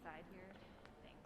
side here. Thanks.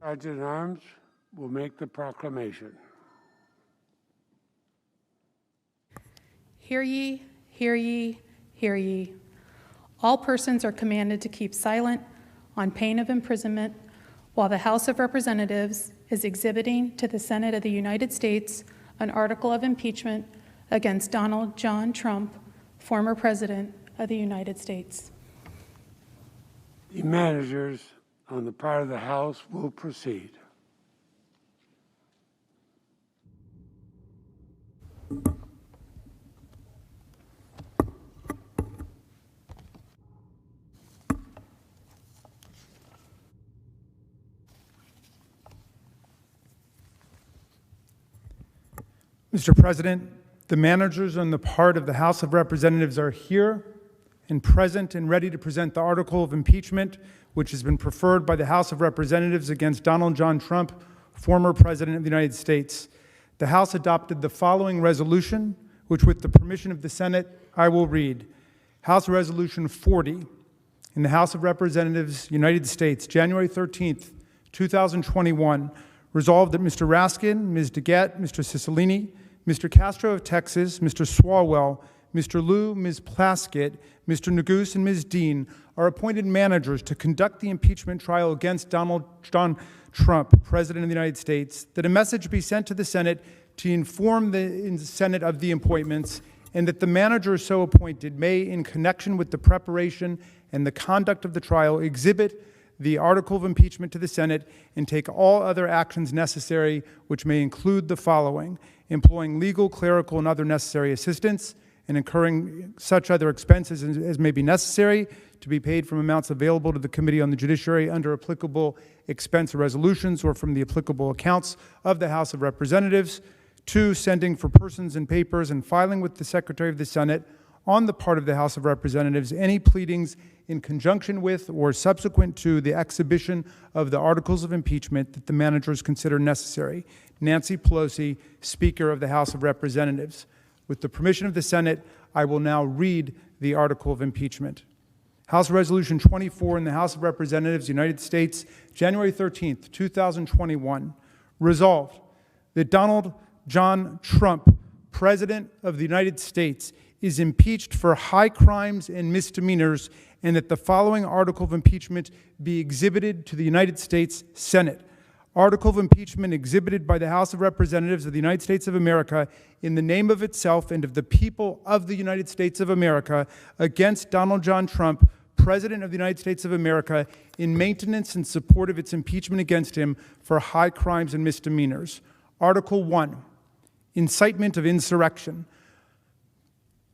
Sergeant at Arms will make the proclamation. Hear ye, hear ye, hear ye. All persons are commanded to keep silent on pain of imprisonment while the House of Representatives is exhibiting to the Senate of the United States an article of impeachment against Donald John Trump, former President of the United States. The managers on the part of the House will proceed. Mr. President, the managers on the part of the House of Representatives are here and present and ready to present the article of impeachment, which has been preferred by the House of Representatives against Donald John Trump, former President of the United States. The House adopted the following resolution, which with the permission of the Senate, I will read. House Resolution 40 in the House of Representatives, United States, January 13th, 2021, resolved that Mr. Raskin, Ms. DeGette, Mr. Cicilline, Mr. Castro of Texas, Mr. Swalwell, Mr. Liu, Ms. Plaskett, Mr. Neguse, and Ms. Dean are appointed managers to conduct the impeachment trial against Donald John Trump, President of the United States, that a message be sent to the Senate to inform the Senate of the appointments, and that the managers so appointed may, in connection with the preparation and the conduct of the trial, exhibit the article of impeachment to the Senate and take all other actions necessary, which may include the following: employing legal, clerical, and other necessary assistance, and incurring such other expenses as may be necessary to be paid from amounts available to the Committee on the Judiciary under applicable expense resolutions or from the applicable accounts of the House of Representatives. 2, sending for persons and papers and filing with the Secretary of the Senate on the part of the House of Representatives any pleadings in conjunction with or subsequent to the exhibition of the articles of impeachment that the managers consider necessary. Nancy Pelosi, Speaker of the House of Representatives. With the permission of the Senate, I will now read the article of impeachment. House Resolution 24 in the House of Representatives, United States, January 13th, 2021. Resolved that Donald John Trump, President of the United States, is impeached for high crimes and misdemeanors, and that the following article of impeachment be exhibited to the United States Senate. Article of impeachment exhibited by the House of Representatives of the United States of America in the name of itself and of the people of the United States of America against Donald John Trump, President of the United States of America, in maintenance and support of its impeachment against him for high crimes and misdemeanors. Article 1, incitement of insurrection.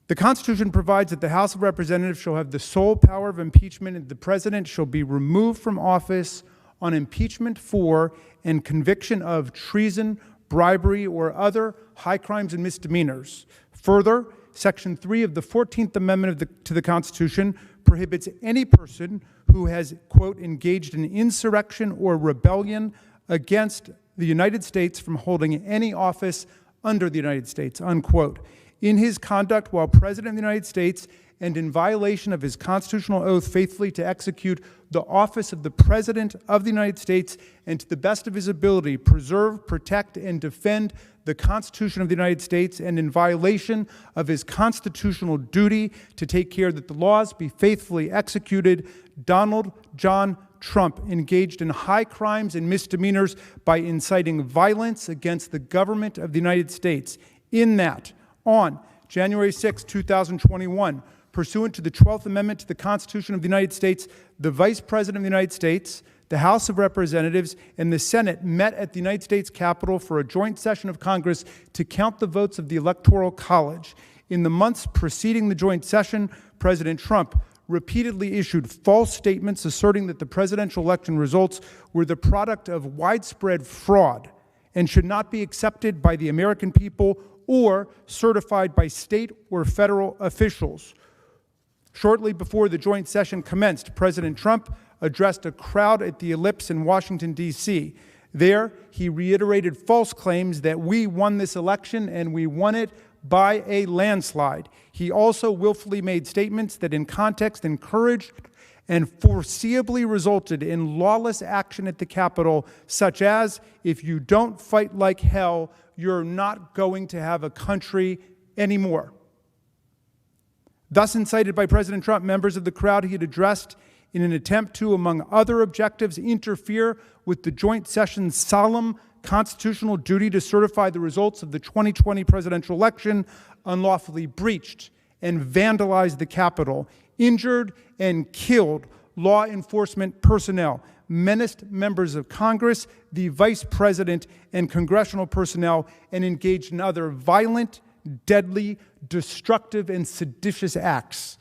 The Constitution provides that the House of Representatives shall have the sole power of impeachment, and the President shall be removed from office on impeachment for and conviction of treason, bribery, or other high crimes and misdemeanors. Further, Section 3 of the 14th Amendment to the Constitution prohibits any person who has, quote, engaged in insurrection or rebellion against the United States from holding any office under the United States, unquote. In his conduct while President of the United States and in violation of his constitutional oath faithfully to execute the office of the President of the United States and to the best of his ability preserve, protect, and defend the Constitution of the United States, and in violation of his constitutional duty to take care that the laws be faithfully executed, Donald John Trump engaged in high crimes and misdemeanors by inciting violence against the government of the United States, in that on January 6, 2021, pursuant to the 12th Amendment to the Constitution of the United States, the Vice President of the United States, the House of Representatives, and the Senate met at the United States Capitol for a joint session of Congress to count the votes of the Electoral College. In the months preceding the joint session, President Trump repeatedly issued false statements asserting that the presidential election results were the product of widespread fraud and should not be accepted by the American people or certified by state or federal officials. Shortly before the joint session commenced, President Trump addressed a crowd at the Ellipse in Washington, D.C. There, he reiterated false claims that we won this election and we won it by a landslide. He also willfully made statements that in context encouraged and foreseeably resulted in lawless action at the Capitol, such as, if you don't fight like hell, you're not going to have a country anymore. Thus incited by President Trump, members of the crowd he had addressed in an attempt to, among other objectives, interfere with the joint session's solemn constitutional duty to certify the results of the 2020 presidential election, unlawfully breached and vandalized the Capitol, injured and killed law enforcement personnel, menaced members of Congress, the Vice President, and congressional personnel, and engaged in other violent, deadly, destructive, and seditious acts.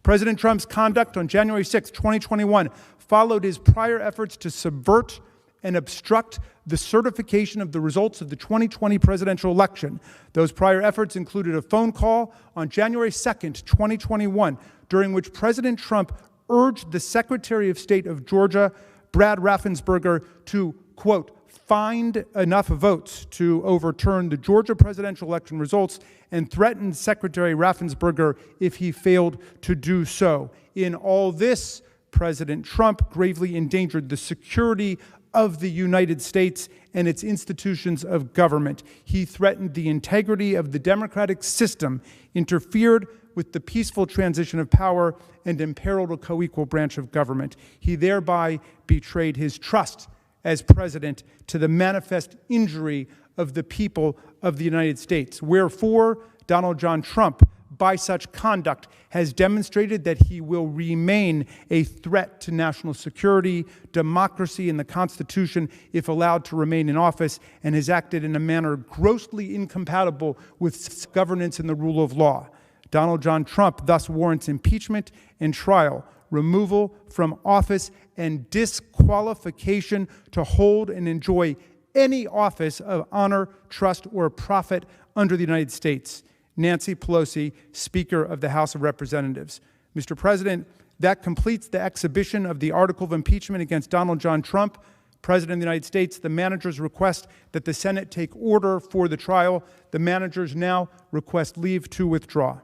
President Trump's conduct on January 6, 2021 followed his prior efforts to subvert and obstruct the certification of the results of the 2020 presidential election. Those prior efforts included a phone call on January 2nd, 2021, during which President Trump urged the Secretary of State of Georgia, Brad Raffensperger, to, quote, find enough votes to overturn the Georgia presidential election results, and threatened Secretary Raffensperger if he failed to do so. In all this, President Trump gravely endangered the security of the United States and its institutions of government. He threatened the integrity of the democratic system, interfered with the peaceful transition of power, and imperiled a co-equal branch of government. He thereby betrayed his trust as president to the manifest injury of the people of the United States. Wherefore, Donald John Trump, by such conduct, has demonstrated that he will remain a threat to national security, democracy, and the Constitution if allowed to remain in office, and has acted in a manner grossly incompatible with governance and the rule of law. Donald John Trump thus warrants impeachment and trial, removal from office, and disqualification to hold and enjoy any office of honor, trust, or profit under the United States. Nancy Pelosi, Speaker of the House of Representatives. Mr. President, that completes the exhibition of the article of impeachment against Donald John Trump, President of the United States. The managers request that the Senate take order for the trial. The managers now request leave to withdraw.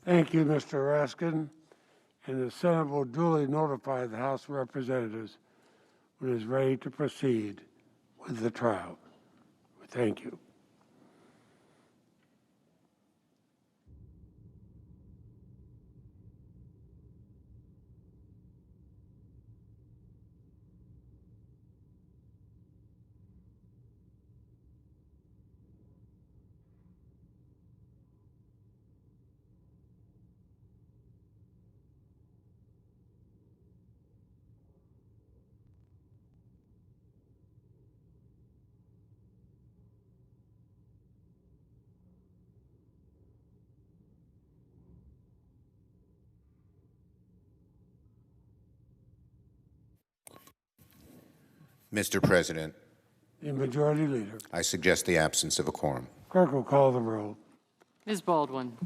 Thank you, Mr. Raskin. And the Senate will duly notify the House of Representatives when it is ready to proceed with the trial. Thank you. Mr. President, The Majority Leader. I suggest the absence of a quorum. Clerk will call the roll. Ms. Baldwin.